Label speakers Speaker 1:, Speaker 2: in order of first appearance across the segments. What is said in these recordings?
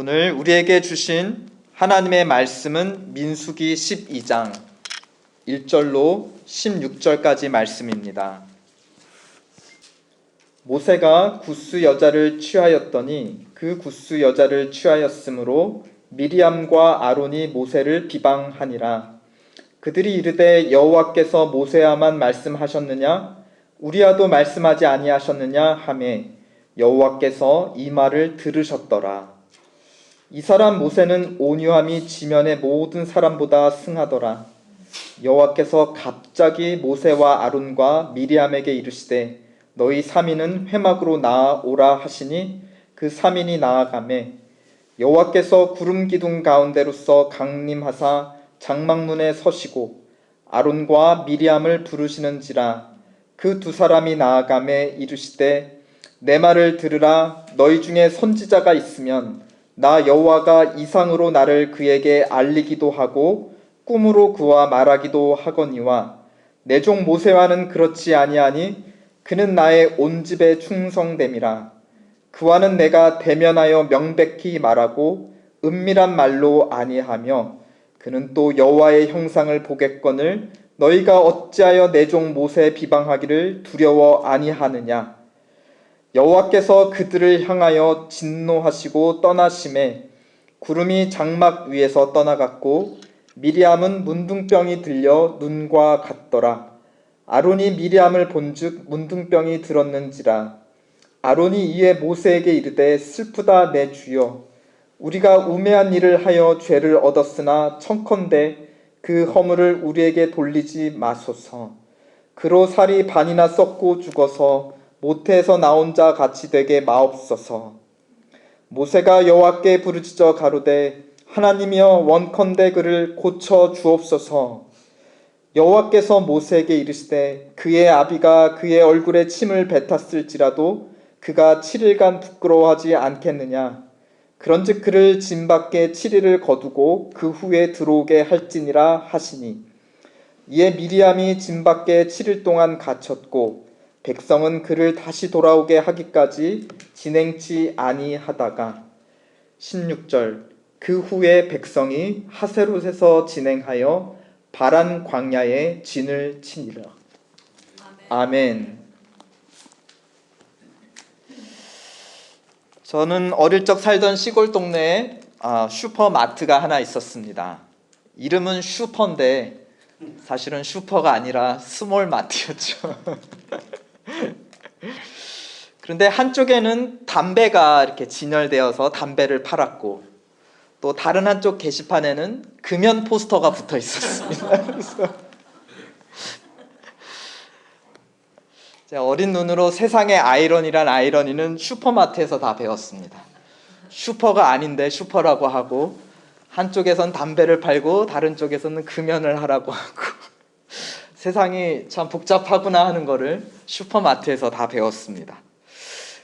Speaker 1: 오늘 우리에게 주신 하나님의 말씀은 민수기 12장 1절로 16절까지 말씀입니다. 모세가 굿수 여자를 취하였더니 그 굿수 여자를 취하였으므로 미리암과 아론이 모세를 비방하니라. 그들이 이르되 여호와께서 모세야만 말씀하셨느냐 우리야도 말씀하지 아니하셨느냐 하매 여호와께서 이 말을 들으셨더라. 이 사람 모세는 온유함이 지면의 모든 사람보다 승하더라. 여호와께서 갑자기 모세와 아론과 미리암에게 이르시되 너희 3인은 회막으로 나아오라 하시니 그 3인이 나아가매 여호와께서 구름 기둥 가운데로서 강림하사 장막문에 서시고 아론과 미리암을 부르시는지라. 그 두 사람이 나아가매 이르시되 내 말을 들으라. 너희 중에 선지자가 있으면 나 여호와가 이상으로 나를 그에게 알리기도 하고 꿈으로 그와 말하기도 하거니와 내 종 모세와는 그렇지 아니하니 그는 나의 온 집에 충성됨이라. 그와는 내가 대면하여 명백히 말하고 은밀한 말로 아니하며 그는 또 여호와의 형상을 보겠거늘 너희가 어찌하여 내 종 모세 비방하기를 두려워 아니하느냐. 여호와께서 그들을 향하여 진노하시고 떠나심에 구름이 장막 위에서 떠나갔고 미리암은 문둥병이 들려 눈과 같더라. 아론이 미리암을 본즉 문둥병이 들었는지라. 아론이 이에 모세에게 이르되 슬프다 내 주여 우리가 우매한 일을 하여 죄를 얻었으나 청컨대 그 허물을 우리에게 돌리지 마소서. 그로 살이 반이나 썩고 죽어서 모태에서 나온 자 같이 되게 마옵소서. 모세가 여호와께 부르짖어 가로되 하나님이여 원컨대 그를 고쳐 주옵소서. 여호와께서 모세에게 이르시되 그의 아비가 그의 얼굴에 침을 뱉었을지라도 그가 7일간 부끄러워하지 않겠느냐. 그런즉 그를 진 밖에 7일을 거두고 그 후에 들어오게 할지니라 하시니 이에 미리암이 진 밖에 7일 동안 갇혔고 백성은 그를 다시 돌아오게 하기까지 진행치 아니하다가 16절 그 후에 백성이 하세롯에서 진행하여 바란 광야에 진을 치니라. 아멘. 저는 어릴 적 살던 시골 동네에 슈퍼마트가 하나 있었습니다. 이름은 슈퍼인데 사실은 슈퍼가 아니라 스몰마트였죠. 그런데 한쪽에는 담배가 이렇게 진열되어서 담배를 팔았고 또 다른 한쪽 게시판에는 금연 포스터가 붙어 있었습니다. 그래서 제가 어린 눈으로 세상의 아이러니란 아이러니는 슈퍼마트에서 다 배웠습니다. 슈퍼가 아닌데 슈퍼라고 하고 한쪽에선 담배를 팔고 다른 쪽에서는 금연을 하라고 하고 세상이 참 복잡하구나 하는 거를 슈퍼마트에서 다 배웠습니다.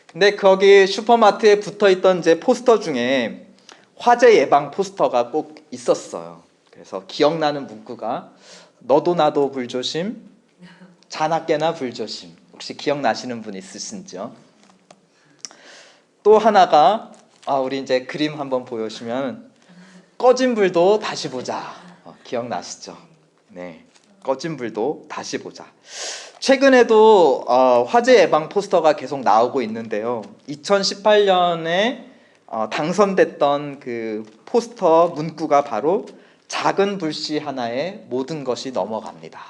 Speaker 1: 근데 거기 슈퍼마트에 붙어있던 제 포스터 중에 화재 예방 포스터가 꼭 있었어요. 그래서 기억나는 문구가 너도 나도 불조심, 자나깨나 불조심. 혹시 기억나시는 분 있으신지요? 또 하나가 우리 이제 그림 한번 보여주시면 꺼진 불도 다시 보자. 기억나시죠? 네, 꺼진 불도 다시 보자. 최근에도 화재 예방 포스터가 계속 나오고 있는데요. 2018년에 당선됐던 그 포스터 문구가 바로 작은 불씨 하나에 모든 것이 넘어갑니다.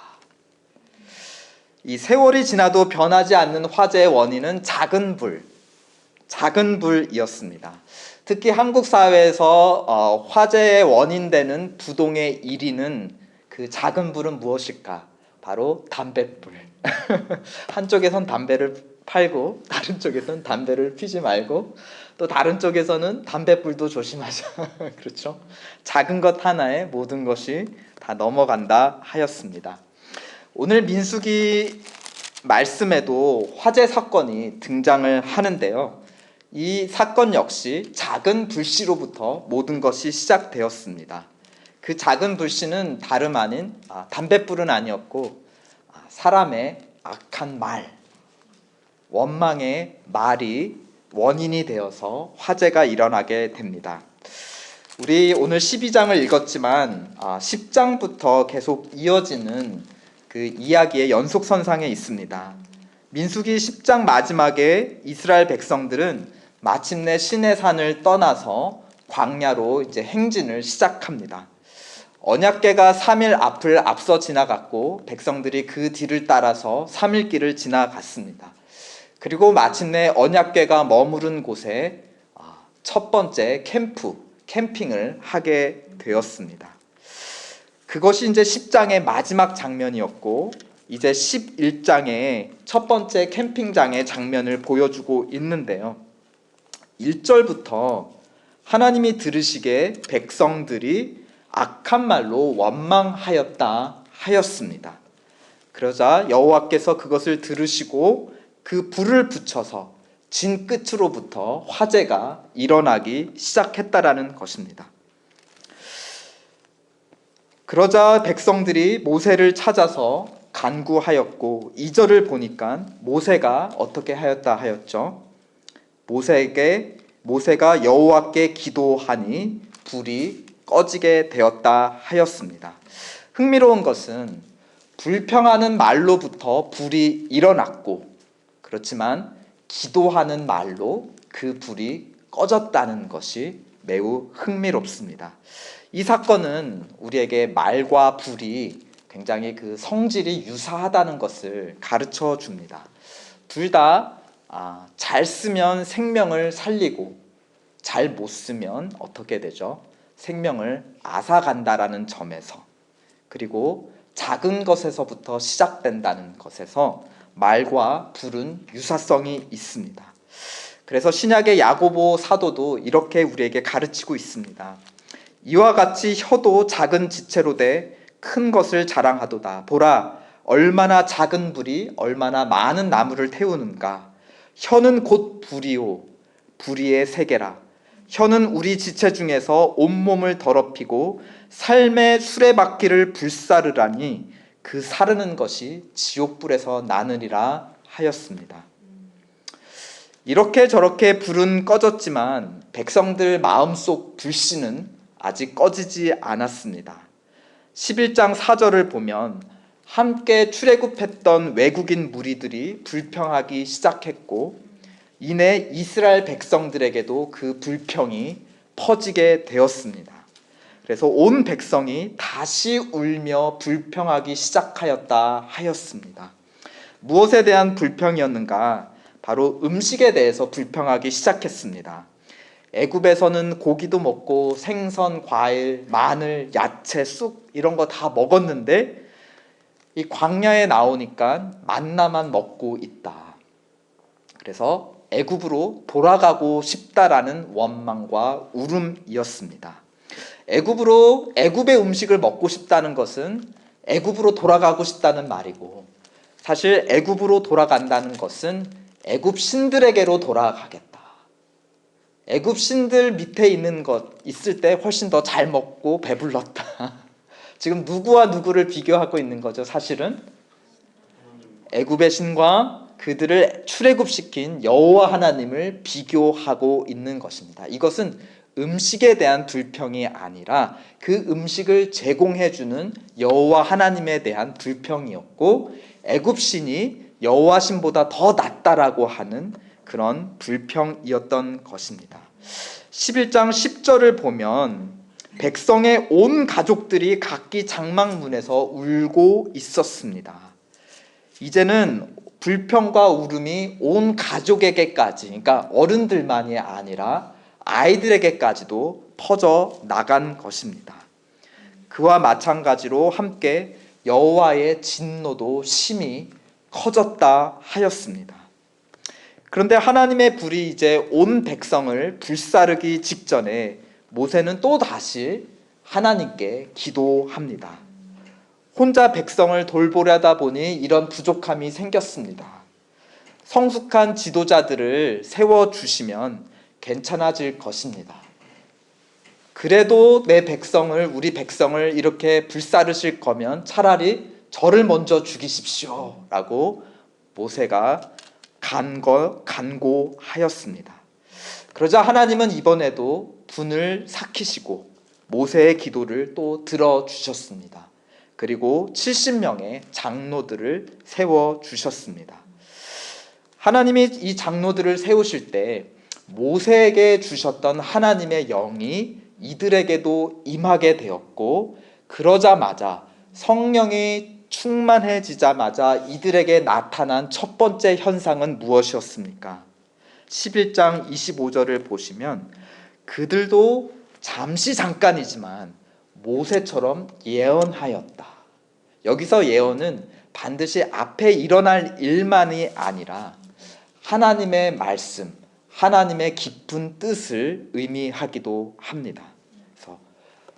Speaker 1: 이 세월이 지나도 변하지 않는 화재의 원인은 작은 불이었습니다. 특히 한국 사회에서 화재의 원인 되는 부동의 1위는 그 작은 불은 무엇일까? 바로 담뱃불. 한쪽에선 담배를 팔고 다른 쪽에선 담배를 피지 말고 또 다른 쪽에서는 담뱃불도 조심하자. 그렇죠? 작은 것 하나에 모든 것이 다 넘어간다 하였습니다. 오늘 민수기 말씀에도 화재 사건이 등장을 하는데요. 이 사건 역시 작은 불씨로부터 모든 것이 시작되었습니다. 그 작은 불씨는 다름 아닌 담뱃불은 아니었고 사람의 악한 말, 원망의 말이 원인이 되어서 화재가 일어나게 됩니다. 우리 오늘 12장을 읽었지만 10장부터 계속 이어지는 그 이야기의 연속선상에 있습니다. 민수기 10장 마지막에 이스라엘 백성들은 마침내 시내산을 떠나서 광야로 이제 행진을 시작합니다. 언약궤가 3일 앞을 앞서 지나갔고 백성들이 그 뒤를 따라서 3일 길을 지나갔습니다. 그리고 마침내 언약궤가 머무른 곳에 첫 번째 캠핑을 하게 되었습니다. 그것이 이제 10장의 마지막 장면이었고 이제 11장의 첫 번째 캠핑장의 장면을 보여주고 있는데요. 1절부터 하나님이 들으시기에 백성들이 악한 말로 원망하였다 하였습니다. 그러자 여호와께서 그것을 들으시고 그 불을 붙여서 진 끝으로부터 화재가 일어나기 시작했다라는 것입니다. 그러자 백성들이 모세를 찾아서 간구하였고 2절을 보니까 모세가 어떻게 하였다 하였죠? 모세가 여호와께 기도하니 불이 꺼지게 되었다 하였습니다. 흥미로운 것은 불평하는 말로부터 불이 일어났고 그렇지만 기도하는 말로 그 불이 꺼졌다는 것이 매우 흥미롭습니다. 이 사건은 우리에게 말과 불이 굉장히 그 성질이 유사하다는 것을 가르쳐 줍니다. 둘 다 잘 쓰면 생명을 살리고 잘 못 쓰면 어떻게 되죠? 생명을 앗아간다라는 점에서, 그리고 작은 것에서부터 시작된다는 것에서 말과 불은 유사성이 있습니다. 그래서 신약의 야고보 사도도 이렇게 우리에게 가르치고 있습니다. 이와 같이 혀도 작은 지체로 돼 큰 것을 자랑하도다. 보라, 얼마나 작은 불이 얼마나 많은 나무를 태우는가. 혀는 곧 불이요 불의의 세계라. 혀는 우리 지체 중에서 온몸을 더럽히고 삶의 수레바퀴를 불사르라니 그 사르는 것이 지옥불에서 나느니라 하였습니다. 이렇게 저렇게 불은 꺼졌지만 백성들 마음속 불씨는 아직 꺼지지 않았습니다. 11장 4절을 보면 함께 출애굽했던 외국인 무리들이 불평하기 시작했고 이내 이스라엘 백성들에게도 그 불평이 퍼지게 되었습니다. 그래서 온 백성이 다시 울며 불평하기 시작하였다 하였습니다. 무엇에 대한 불평이었는가? 바로 음식에 대해서 불평하기 시작했습니다. 애굽에서는 고기도 먹고 생선, 과일, 마늘, 야채, 쑥 이런 거 다 먹었는데 이 광야에 나오니까 만나만 먹고 있다. 그래서 애굽으로 돌아가고 싶다라는 원망과 울음이었습니다. 애굽의 음식을 먹고 싶다는 것은 애굽으로 돌아가고 싶다는 말이고, 사실 애굽으로 돌아간다는 것은 애굽 신들에게로 돌아가겠다. 애굽 신들 밑에 있을 때 훨씬 더 잘 먹고 배불렀다. 지금 누구와 누구를 비교하고 있는 거죠? 사실은 애굽의 신과 그들을 출애굽시킨 여호와 하나님을 비교하고 있는 것입니다. 이것은 음식에 대한 불평이 아니라 그 음식을 제공해주는 여호와 하나님에 대한 불평이었고, 애굽 신이 여호와 신보다 더 낫다라고 하는 그런 불평이었던 것입니다. 11장 10절을 보면 백성의 온 가족들이 각기 장막문에서 울고 있었습니다. 이제는 불평과 울음이 온 가족에게까지, 그러니까 어른들만이 아니라 아이들에게까지도 퍼져 나간 것입니다. 그와 마찬가지로 함께 여호와의 진노도 심히 커졌다 하였습니다. 그런데 하나님의 불이 이제 온 백성을 불사르기 직전에 모세는 또 다시 하나님께 기도합니다. 혼자 백성을 돌보려다 보니 이런 부족함이 생겼습니다. 성숙한 지도자들을 세워주시면 괜찮아질 것입니다. 그래도 우리 백성을 이렇게 불사르실 거면 차라리 저를 먼저 죽이십시오 라고 모세가 간고하였습니다. 그러자 하나님은 이번에도 분을 삭히시고 모세의 기도를 또 들어주셨습니다. 그리고 70명의 장로들을 세워주셨습니다. 하나님이 이 장로들을 세우실 때 모세에게 주셨던 하나님의 영이 이들에게도 임하게 되었고, 그러자마자 성령이 충만해지자마자 이들에게 나타난 첫 번째 현상은 무엇이었습니까? 11장 25절을 보시면 그들도 잠깐이지만 모세처럼 예언하였다. 여기서 예언은 반드시 앞에 일어날 일만이 아니라 하나님의 말씀, 하나님의 깊은 뜻을 의미하기도 합니다. 그래서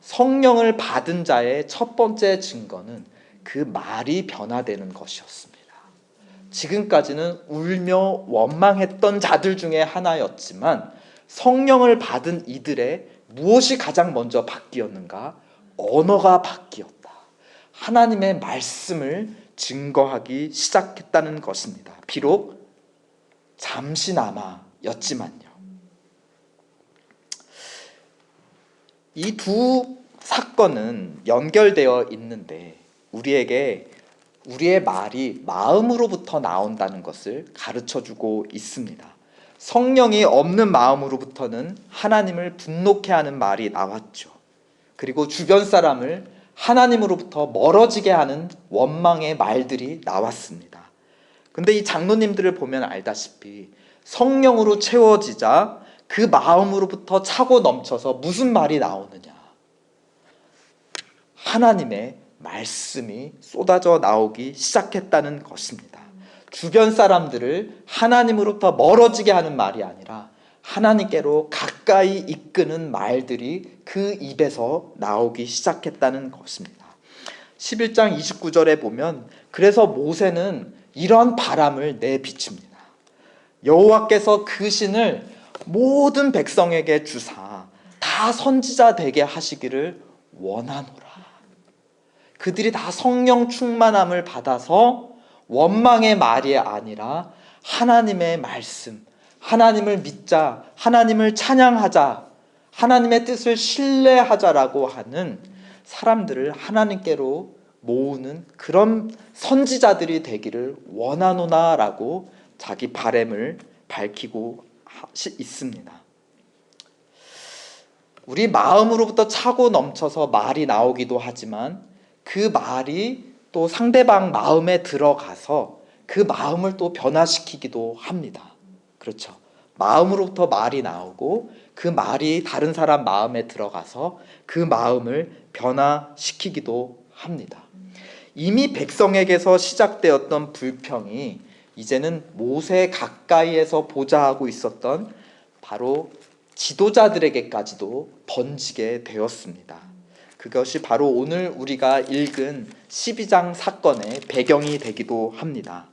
Speaker 1: 성령을 받은 자의 첫 번째 증거는 그 말이 변화되는 것이었습니다. 지금까지는 울며 원망했던 자들 중에 하나였지만 성령을 받은 이들의 무엇이 가장 먼저 바뀌었는가? 언어가 바뀌었다. 하나님의 말씀을 증거하기 시작했다는 것입니다. 비록 잠시나마였지만요. 이 두 사건은 연결되어 있는데 우리에게 우리의 말이 마음으로부터 나온다는 것을 가르쳐주고 있습니다. 성령이 없는 마음으로부터는 하나님을 분노케 하는 말이 나왔죠. 그리고 주변 사람을 하나님으로부터 멀어지게 하는 원망의 말들이 나왔습니다. 근데 이 장로님들을 보면 알다시피 성령으로 채워지자 그 마음으로부터 차고 넘쳐서 무슨 말이 나오느냐? 하나님의 말씀이 쏟아져 나오기 시작했다는 것입니다. 주변 사람들을 하나님으로부터 멀어지게 하는 말이 아니라 하나님께로 가까이 이끄는 말들이 그 입에서 나오기 시작했다는 것입니다. 11장 29절에 보면 그래서 모세는 이런 바람을 내비칩니다. 여호와께서 그 신을 모든 백성에게 주사 다 선지자 되게 하시기를 원하노라. 그들이 다 성령 충만함을 받아서 원망의 말이 아니라 하나님의 말씀, 하나님을 믿자, 하나님을 찬양하자, 하나님의 뜻을 신뢰하자라고 하는 사람들을 하나님께로 모으는 그런 선지자들이 되기를 원하노나라고 자기 바람을 밝히고 있습니다. 우리 마음으로부터 차고 넘쳐서 말이 나오기도 하지만 그 말이 또 상대방 마음에 들어가서 그 마음을 또 변화시키기도 합니다. 그렇죠. 마음으로부터 말이 나오고 그 말이 다른 사람 마음에 들어가서 그 마음을 변화시키기도 합니다. 이미 백성에게서 시작되었던 불평이 이제는 모세 가까이에서 보자 하고 있었던 바로 지도자들에게까지도 번지게 되었습니다. 그것이 바로 오늘 우리가 읽은 12장 사건의 배경이 되기도 합니다.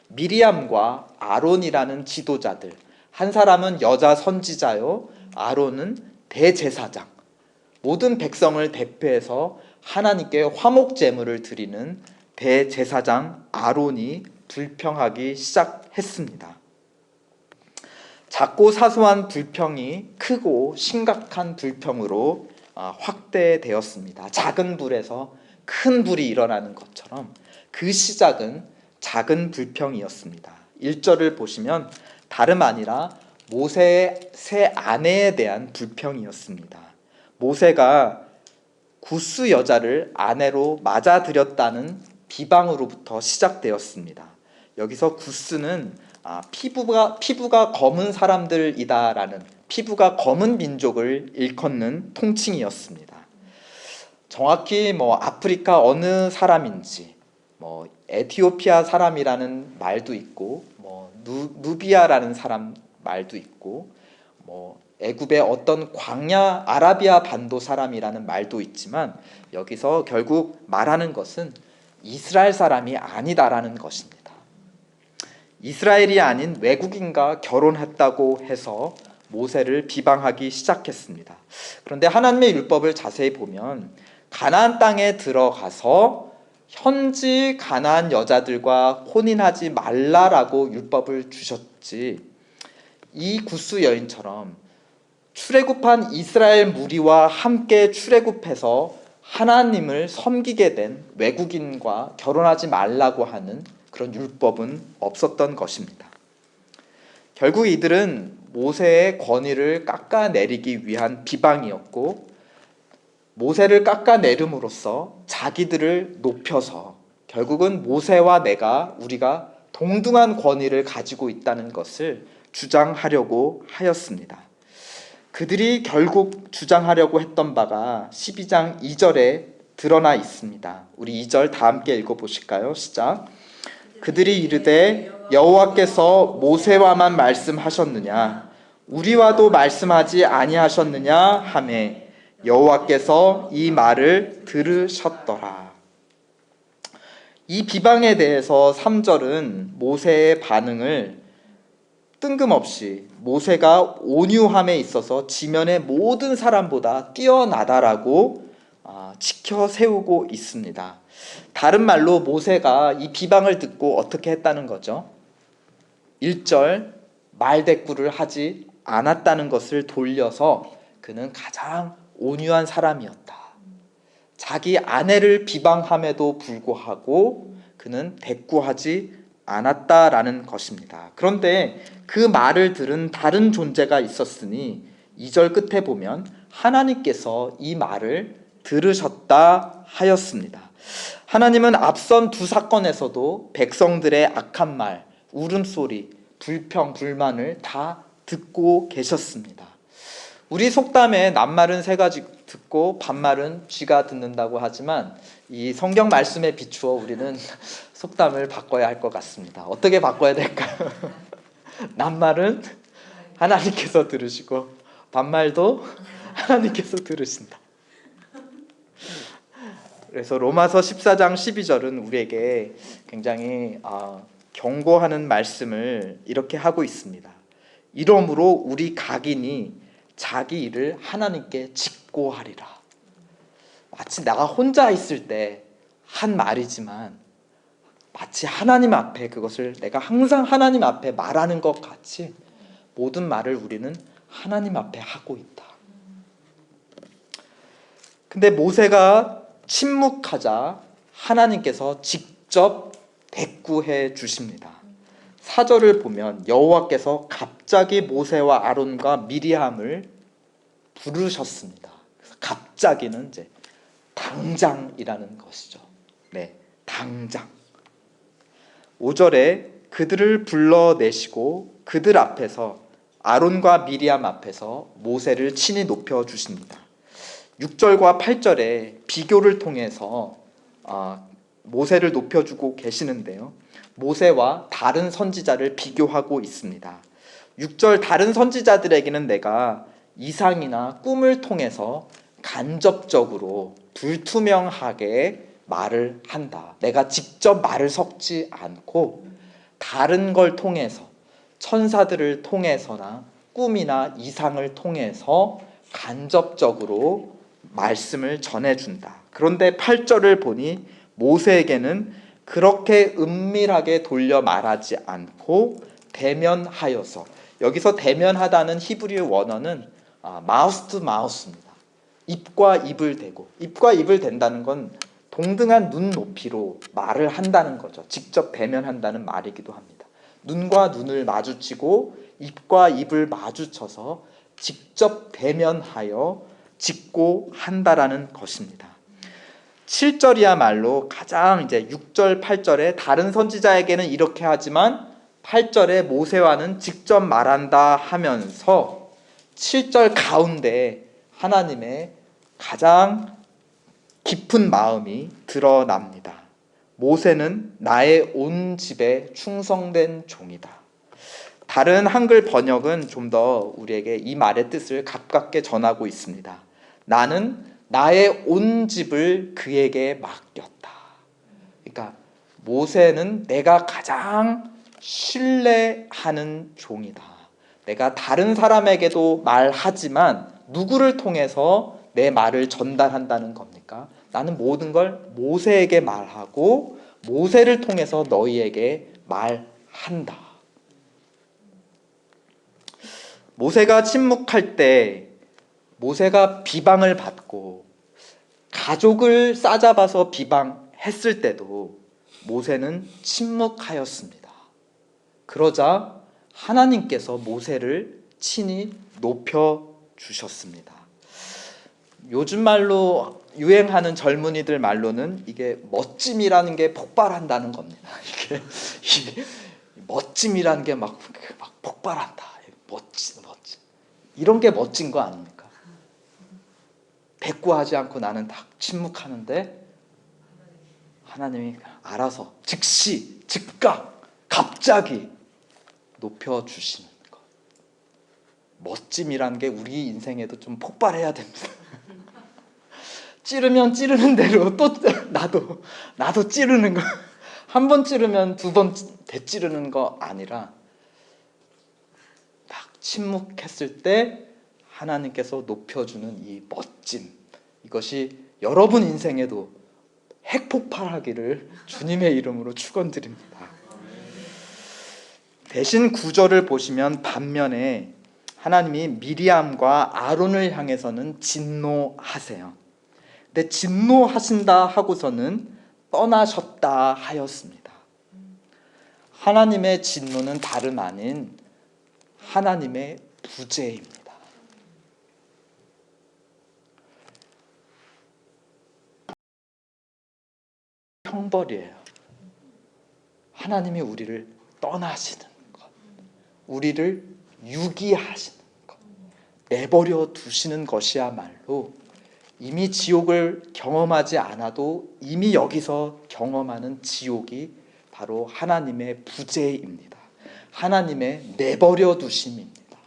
Speaker 1: 미리암과 아론이라는 지도자들, 한 사람은 여자 선지자요, 아론은 대제사장, 모든 백성을 대표해서 하나님께 화목 제물을 드리는 대제사장 아론이 불평하기 시작했습니다. 작고 사소한 불평이 크고 심각한 불평으로 확대되었습니다. 작은 불에서 큰 불이 일어나는 것처럼 그 시작은 작은 불평이었습니다. 1절을 보시면 다름 아니라 모세의 새 아내에 대한 불평이었습니다. 모세가 구스 여자를 아내로 맞아들였다는 비방으로부터 시작되었습니다. 여기서 구스는 피부가 검은 사람들이다라는, 피부가 검은 민족을 일컫는 통칭이었습니다. 정확히 아프리카 어느 사람인지, 에티오피아 사람이라는 말도 있고, 누비아라는 사람 말도 있고, 애굽의 어떤 광야 아라비아 반도 사람이라는 말도 있지만 여기서 결국 말하는 것은 이스라엘 사람이 아니다라는 것입니다. 이스라엘이 아닌 외국인과 결혼했다고 해서 모세를 비방하기 시작했습니다. 그런데 하나님의 율법을 자세히 보면 가나안 땅에 들어가서 현지 가나안 여자들과 혼인하지 말라라고 율법을 주셨지, 이 구스 여인처럼 출애굽한 이스라엘 무리와 함께 출애굽해서 하나님을 섬기게 된 외국인과 결혼하지 말라고 하는 그런 율법은 없었던 것입니다. 결국 이들은 모세의 권위를 깎아내리기 위한 비방이었고, 모세를 깎아내림으로써 자기들을 높여서 결국은 모세와 우리가 동등한 권위를 가지고 있다는 것을 주장하려고 하였습니다. 그들이 결국 주장하려고 했던 바가 12장 2절에 드러나 있습니다. 우리 2절 다 함께 읽어보실까요? 시작. 그들이 이르되 여호와께서 모세와만 말씀하셨느냐 우리와도 말씀하지 아니하셨느냐 하매 여호와께서 이 말을 들으셨더라. 이 비방에 대해서 3절은 모세의 반응을 뜬금없이 모세가 온유함에 있어서 지면의 모든 사람보다 뛰어나다라고 지켜 세우고 있습니다. 다른 말로 모세가 이 비방을 듣고 어떻게 했다는 거죠? 1절 말대꾸를 하지 않았다는 것을 돌려서 그는 가장 온유한 사람이었다. 자기 아내를 비방함에도 불구하고 그는 대꾸하지 않았다라는 것입니다. 그런데 그 말을 들은 다른 존재가 있었으니 2절 끝에 보면 하나님께서 이 말을 들으셨다 하였습니다. 하나님은 앞선 두 사건에서도 백성들의 악한 말, 울음소리, 불평, 불만을 다 듣고 계셨습니다. 우리 속담에 낱말은 새가 듣고 반말은 쥐가 듣는다고 하지만 이 성경 말씀에 비추어 우리는 속담을 바꿔야 할 것 같습니다. 어떻게 바꿔야 될까요? 낱말은 하나님께서 들으시고 반말도 하나님께서 들으신다. 그래서 로마서 14장 12절은 우리에게 굉장히 경고하는 말씀을 이렇게 하고 있습니다. 이러므로 우리 각인이 자기 일을 하나님께 직고하리라. 마치 내가 혼자 있을 때 한 말이지만 마치 하나님 앞에 그것을 내가 항상 하나님 앞에 말하는 것 같이 모든 말을 우리는 하나님 앞에 하고 있다. 근데 모세가 침묵하자 하나님께서 직접 대꾸해 주십니다. 4절을 보면 여호와께서 갑자기 모세와 아론과 미리암을 부르셨습니다. 그래서 갑자기는 이제 당장이라는 것이죠. 네, 당장. 5절에 그들을 불러내시고 그들 앞에서 아론과 미리암 앞에서 모세를 친히 높여 주십니다. 6절과 8절에 비교를 통해서 모세를 높여주고 계시는데요. 모세와 다른 선지자를 비교하고 있습니다. 6절 다른 선지자들에게는 내가 이상이나 꿈을 통해서 간접적으로 불투명하게 말을 한다. 내가 직접 말을 섞지 않고 다른 걸 통해서 천사들을 통해서나 꿈이나 이상을 통해서 간접적으로 말씀을 전해준다. 그런데 8절을 보니 모세에게는 그렇게 은밀하게 돌려 말하지 않고 대면하여서, 여기서 대면하다는 히브리 원어는 마우스 투 마우스입니다. 입과 입을 대고, 입과 입을 댄다는 건 동등한 눈 높이로 말을 한다는 거죠. 직접 대면한다는 말이기도 합니다. 눈과 눈을 마주치고 입과 입을 마주쳐서 직접 대면하여 직고한다라는 것입니다. 7절이야말로 가장 이제 6절, 8절에 다른 선지자에게는 이렇게 하지만 8절에 모세와는 직접 말한다 하면서 7절 가운데 하나님의 가장 깊은 마음이 드러납니다. 모세는 나의 온 집에 충성된 종이다. 다른 한글 번역은 좀 더 우리에게 이 말의 뜻을 가깝게 전하고 있습니다. 나는 나의 온 집을 그에게 맡겼다. 그러니까 모세는 내가 가장 신뢰하는 종이다. 내가 다른 사람에게도 말하지만 누구를 통해서 내 말을 전달한다는 겁니까? 나는 모든 걸 모세에게 말하고 모세를 통해서 너희에게 말한다. 모세가 침묵할 때 모세가 비방을 받고 가족을 싸잡아서 비방했을 때도 모세는 침묵하였습니다. 그러자 하나님께서 모세를 친히 높여주셨습니다. 요즘 말로 유행하는 젊은이들 말로는 이게 멋짐이라는 게 폭발한다는 겁니다. 이게 멋짐이라는 게 막 폭발한다. 멋짐. 이런 게 멋진 거 아닙니까? 대꾸하지 않고 나는 딱 침묵하는데 하나님이 알아서 즉시, 즉각, 갑자기 높여주시는 것. 멋짐이라는 게 우리 인생에도 좀 폭발해야 됩니다. 찌르면 찌르는 대로 또 나도 찌르는 거. 한 번 찌르면 두 번 되찌르는 거 아니라 딱 침묵했을 때 하나님께서 높여주는 이 멋짐, 이것이 여러분 인생에도 핵폭발하기를 주님의 이름으로 축원드립니다. 대신 구절을 보시면 반면에 하나님이 미리암과 아론을 향해서는 진노하세요. 근데 진노하신다 하고서는 떠나셨다 하였습니다. 하나님의 진노는 다름 아닌 하나님의 부재입니다. 형벌이에요. 하나님이 우리를 떠나시는 것, 우리를 유기하시는 것, 내버려 두시는 것이야말로 이미 지옥을 경험하지 않아도 이미 여기서 경험하는 지옥이 바로 하나님의 부재입니다. 하나님의 내버려 두심입니다.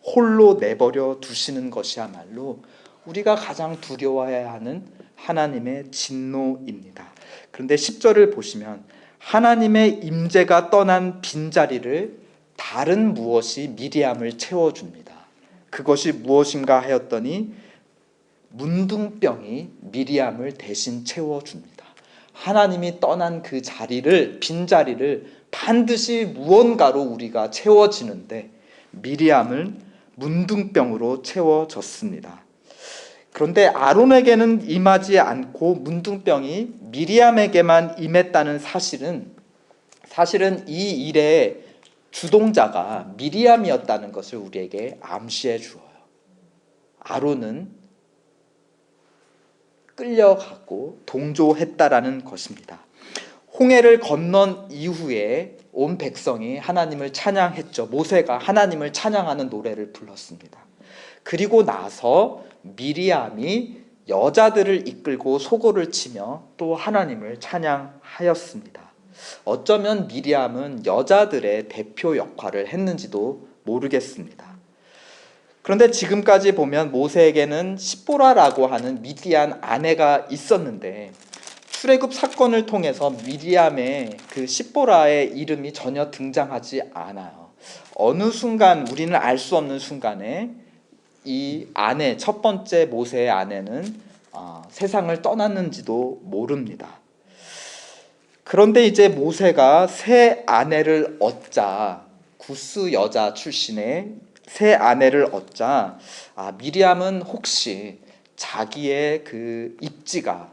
Speaker 1: 홀로 내버려 두시는 것이야말로 우리가 가장 두려워해야 하는 하나님의 진노입니다. 그런데 10절을 보시면 하나님의 임재가 떠난 빈자리를 다른 무엇이 미리암을 채워줍니다. 그것이 무엇인가 하였더니 문둥병이 미리암을 대신 채워줍니다. 하나님이 떠난 그 자리를, 빈자리를 반드시 무언가로 우리가 채워지는데 미리암을 문둥병으로 채워졌습니다. 그런데 아론에게는 임하지 않고 문둥병이 미리암에게만 임했다는 사실은 이 일의 주동자가 미리암이었다는 것을 우리에게 암시해 주어요. 아론은 끌려가고 동조했다라는 것입니다. 홍해를 건넌 이후에 온 백성이 하나님을 찬양했죠. 모세가 하나님을 찬양하는 노래를 불렀습니다. 그리고 나서 미리암이 여자들을 이끌고 소고를 치며 또 하나님을 찬양하였습니다. 어쩌면 미리암은 여자들의 대표 역할을 했는지도 모르겠습니다. 그런데 지금까지 보면 모세에게는 시보라라고 하는 미디안 아내가 있었는데 출애굽 사건을 통해서 미리암의 그 시보라의 이름이 전혀 등장하지 않아요. 어느 순간 우리는 알 수 없는 순간에 이 아내, 첫 번째 모세의 아내는 세상을 떠났는지도 모릅니다. 그런데 이제 모세가 새 아내를 얻자, 구스 여자 출신의 새 아내를 얻자 미리암은 혹시 자기의 그 입지가,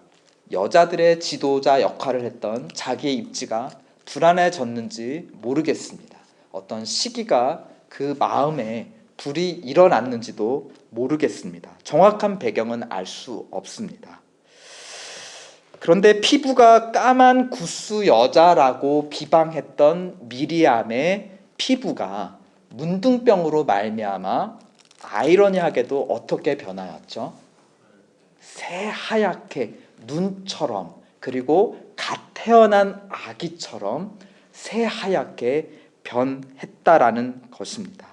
Speaker 1: 여자들의 지도자 역할을 했던 자기의 입지가 불안해졌는지 모르겠습니다. 어떤 시기가 그 마음에 불이 일어났는지도 모르겠습니다. 정확한 배경은 알 수 없습니다. 그런데 피부가 까만 구스 여자라고 비방했던 미리암의 피부가 문둥병으로 말미암아 아이러니하게도 어떻게 변하였죠? 새하얗게 눈처럼, 그리고 갓 태어난 아기처럼 새하얗게 변했다라는 것입니다.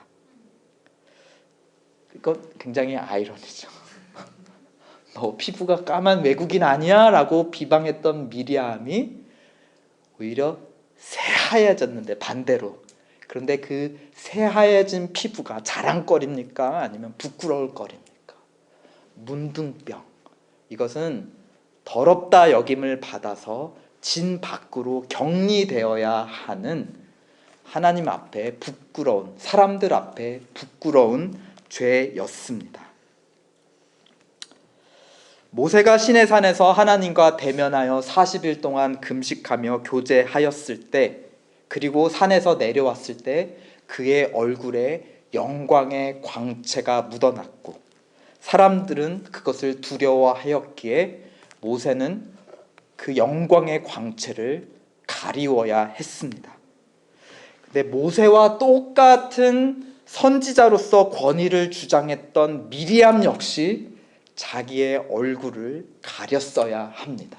Speaker 1: 이건 굉장히 아이러니죠. 너 피부가 까만 외국인 아니야? 라고 비방했던 미리암이 오히려 새하얘졌는데 반대로. 그런데 그 새하얘진 피부가 자랑거리입니까? 아니면 부끄러울 거리입니까? 문둥병. 이것은 더럽다 여김을 받아서 진 밖으로 격리되어야 하는 하나님 앞에 부끄러운, 사람들 앞에 부끄러운 죄였습니다. 모세가 시내산에서 하나님과 대면하여 40일 동안 금식하며 교제하였을 때, 그리고 산에서 내려왔을 때 그의 얼굴에 영광의 광채가 묻어났고 사람들은 그것을 두려워하였기에 모세는 그 영광의 광채를 가리워야 했습니다. 근데 모세와 똑같은 선지자로서 권위를 주장했던 미리암 역시 자기의 얼굴을 가렸어야 합니다.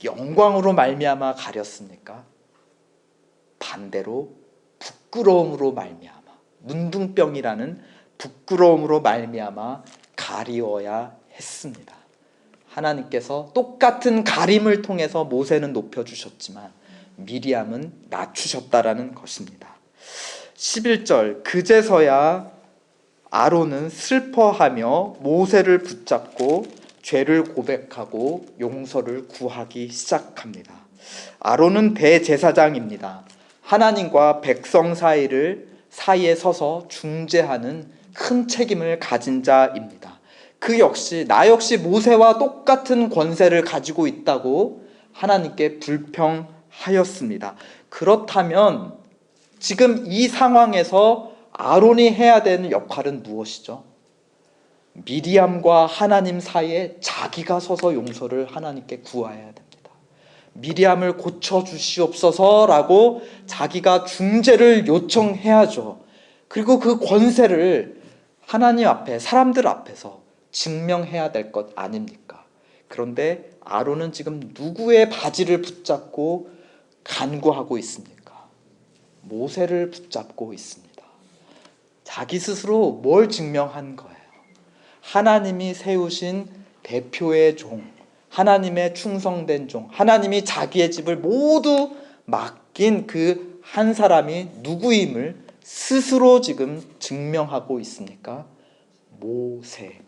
Speaker 1: 영광으로 말미암아 가렸습니까? 반대로 부끄러움으로 말미암아, 문둥병이라는 부끄러움으로 말미암아 가리워야 했습니다. 하나님께서 똑같은 가림을 통해서 모세는 높여주셨지만 미리암은 낮추셨다라는 것입니다. 11절, 그제서야 아론은 슬퍼하며 모세를 붙잡고 죄를 고백하고 용서를 구하기 시작합니다. 아론은 대제사장입니다. 하나님과 백성 사이에 서서 중재하는 큰 책임을 가진 자입니다. 나 역시 모세와 똑같은 권세를 가지고 있다고 하나님께 불평하였습니다. 그렇다면 지금 이 상황에서 아론이 해야 되는 역할은 무엇이죠? 미리암과 하나님 사이에 자기가 서서 용서를 하나님께 구해야 됩니다. 미리암을 고쳐주시옵소서라고 자기가 중재를 요청해야죠. 그리고 그 권세를 하나님 앞에, 사람들 앞에서 증명해야 될 것 아닙니까? 그런데 아론은 지금 누구의 바지를 붙잡고 간구하고 있습니까? 모세를 붙잡고 있습니다. 자기 스스로 뭘 증명한 거예요? 하나님이 세우신 대표의 종, 하나님의 충성된 종, 하나님이 자기의 집을 모두 맡긴 그 한 사람이 누구임을 스스로 지금 증명하고 있으니까 모세.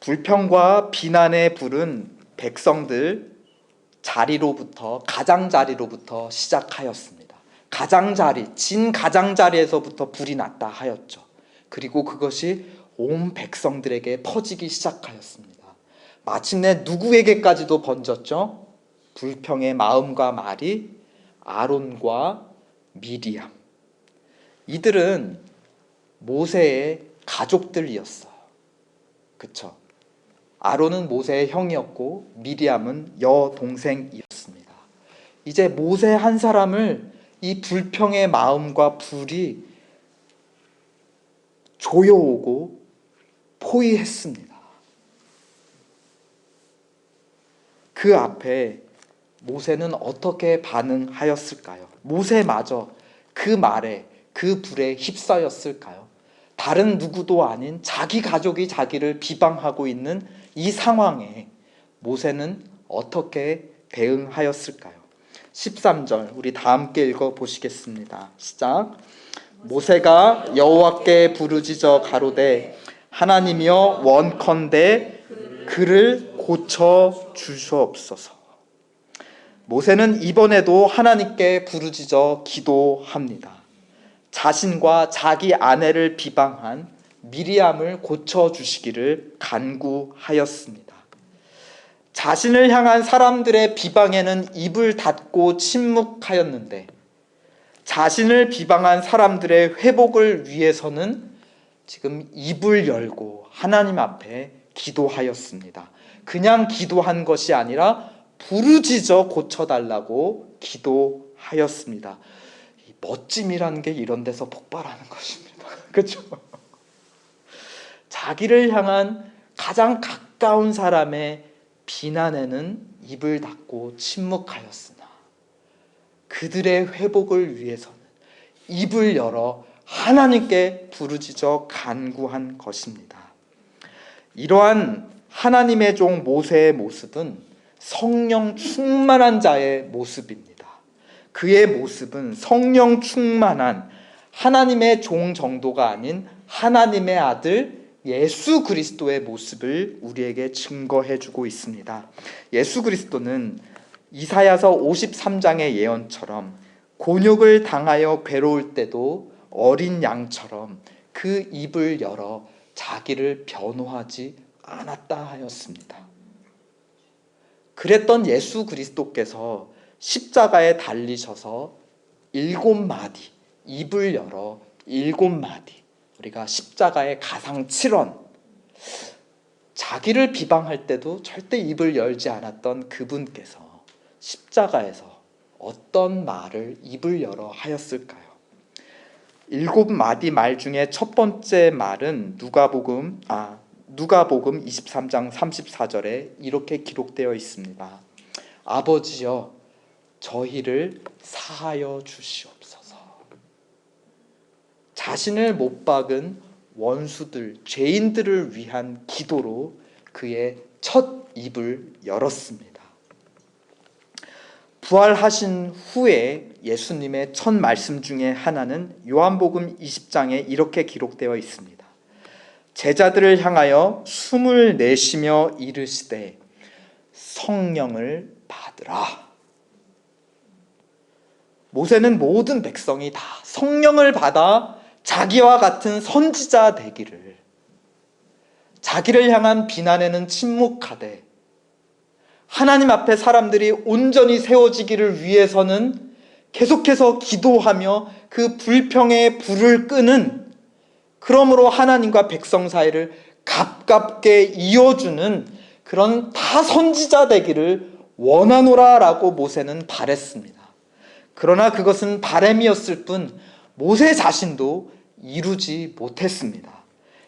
Speaker 1: 불평과 비난의 불은 백성들 가장자리로부터 시작하였습니다. 진 가장자리에서부터 불이 났다 하였죠. 그리고 그것이 온 백성들에게 퍼지기 시작하였습니다. 마침내 누구에게까지도 번졌죠? 불평의 마음과 말이 아론과 미리암. 이들은 모세의 가족들이었어요. 그쵸? 아론은 모세의 형이었고 미리암은 여동생이었습니다. 이제 모세 한 사람을 이 불평의 마음과 불이 조여오고 포위했습니다. 그 앞에 모세는 어떻게 반응하였을까요? 모세마저 그 말에, 그 불에 휩싸였을까요? 다른 누구도 아닌 자기 가족이 자기를 비방하고 있는 이 상황에 모세는 어떻게 대응하였을까요? 13절 우리 다 함께 읽어보시겠습니다. 시작. 모세가 여호와께 부르짖어 가로되 하나님이여 원컨대 그를 고쳐 주시옵소서. 모세는 이번에도 하나님께 부르짖어 기도합니다. 자신과 자기 아내를 비방한 미리암을 고쳐주시기를 간구하였습니다. 자신을 향한 사람들의 비방에는 입을 닫고 침묵하였는데 자신을 비방한 사람들의 회복을 위해서는 지금 입을 열고 하나님 앞에 기도하였습니다. 그냥 기도한 것이 아니라 부르짖어 고쳐달라고 기도하였습니다. 이 멋짐이라는 게 이런 데서 폭발하는 것입니다. 그렇죠? 자기를 향한 가장 가까운 사람의 비난에는 입을 닫고 침묵하였으나 그들의 회복을 위해서는 입을 열어 하나님께 부르짖어 간구한 것입니다. 이러한 하나님의 종 모세의 모습은 성령 충만한 자의 모습입니다. 그의 모습은 성령 충만한 하나님의 종 정도가 아닌 하나님의 아들 예수 그리스도의 모습을 우리에게 증거해주고 있습니다. 예수 그리스도는 이사야서 53장의 예언처럼 곤욕을 당하여 괴로울 때도 어린 양처럼 그 입을 열어 자기를 변호하지 않았다 하였습니다. 그랬던 예수 그리스도께서 십자가에 달리셔서 7마디, 입을 열어 7마디, 우리가 십자가의 가상 7원, 자기를 비방할 때도 절대 입을 열지 않았던 그분께서 십자가에서 어떤 말을 입을 열어 하였을까요? 7마디 말 중에 첫 번째 말은 누가복음 23장 34절에 이렇게 기록되어 있습니다. 아버지여 저희를 사하여 주시옵소서. 자신을 못 박은 원수들, 죄인들을 위한 기도로 그의 첫 입을 열었습니다. 부활하신 후에 예수님의 첫 말씀 중에 하나는 요한복음 20장에 이렇게 기록되어 있습니다. 제자들을 향하여 숨을 내쉬며 이르시되 성령을 받으라. 모세는 모든 백성이 다 성령을 받아 자기와 같은 선지자 되기를, 자기를 향한 비난에는 침묵하되 하나님 앞에 사람들이 온전히 세워지기를 위해서는 계속해서 기도하며 그 불평의 불을 끄는, 그러므로 하나님과 백성 사이를 가깝게 이어주는 그런 다 선지자 되기를 원하노라라고 모세는 바랬습니다. 그러나 그것은 바램이었을 뿐 모세 자신도 이루지 못했습니다.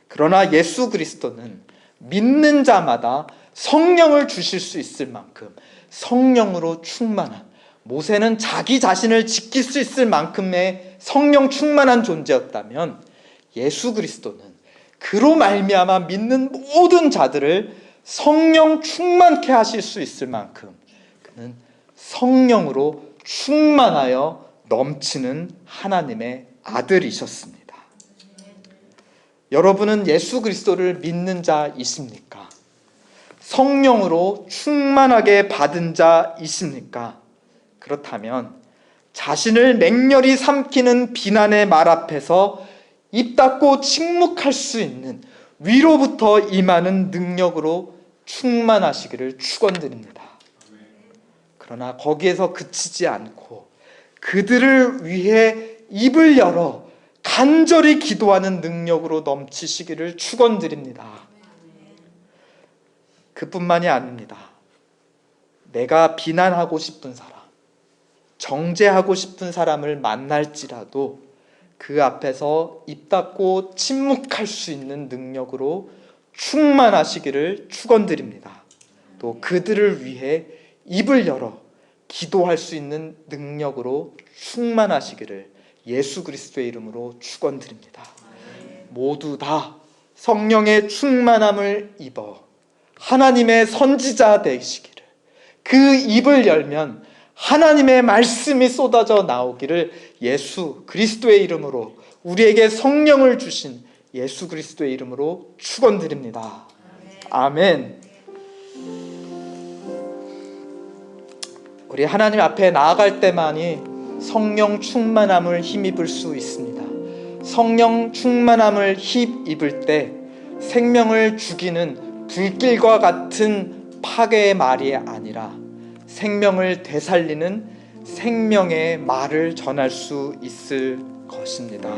Speaker 1: 그러나 예수 그리스도는 믿는 자마다 성령을 주실 수 있을 만큼 성령으로 충만한, 모세는 자기 자신을 지킬 수 있을 만큼의 성령 충만한 존재였다면 예수 그리스도는 그로 말미암아 믿는 모든 자들을 성령 충만케 하실 수 있을 만큼 그는 성령으로 충만하여 넘치는 하나님의 아들이셨습니다. 여러분은 예수 그리스도를 믿는 자이십니까? 성령으로 충만하게 받은 자이십니까? 그렇다면 자신을 맹렬히 삼키는 비난의 말 앞에서 입 닫고 침묵할 수 있는 위로부터 임하는 능력으로 충만하시기를 축원드립니다. 그러나 거기에서 그치지 않고 그들을 위해 입을 열어 간절히 기도하는 능력으로 넘치시기를 축원드립니다. 그뿐만이 아닙니다. 내가 비난하고 싶은 사람, 정죄하고 싶은 사람을 만날지라도 그 앞에서 입 닫고 침묵할 수 있는 능력으로 충만하시기를 축원드립니다. 또 그들을 위해 입을 열어 기도할 수 있는 능력으로 충만하시기를 예수 그리스도의 이름으로 축원드립니다. 모두 다 성령의 충만함을 입어 하나님의 선지자 되시기를, 그 입을 열면 하나님의 말씀이 쏟아져 나오기를 예수 그리스도의 이름으로, 우리에게 성령을 주신 예수 그리스도의 이름으로 축원드립니다. 아멘. 우리 하나님 앞에 나아갈 때만이 성령 충만함을 힘입을 수 있습니다. 성령 충만함을 힘입을 때 생명을 죽이는 불길과 같은 파괴의 말이 아니라 생명을 되살리는 생명의 말을 전할 수 있을 것입니다.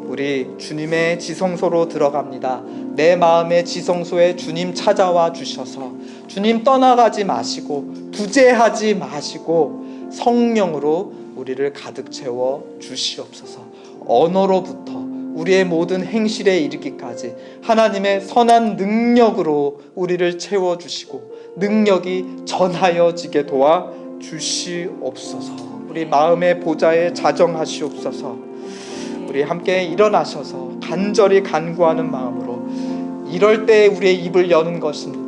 Speaker 1: 우리 주님의 지성소로 들어갑니다. 내 마음의 지성소에 주님 찾아와 주셔서 주님 떠나가지 마시고 부재하지 마시고 성령으로 우리를 가득 채워 주시옵소서. 언어로부터 우리의 모든 행실에 이르기까지 하나님의 선한 능력으로 우리를 채워주시고 능력이 전하여지게 도와 주시옵소서. 우리 마음의 보좌에 자정하시옵소서. 우리 함께 일어나셔서 간절히 간구하는 마음으로, 이럴 때 우리의 입을 여는 것입니다.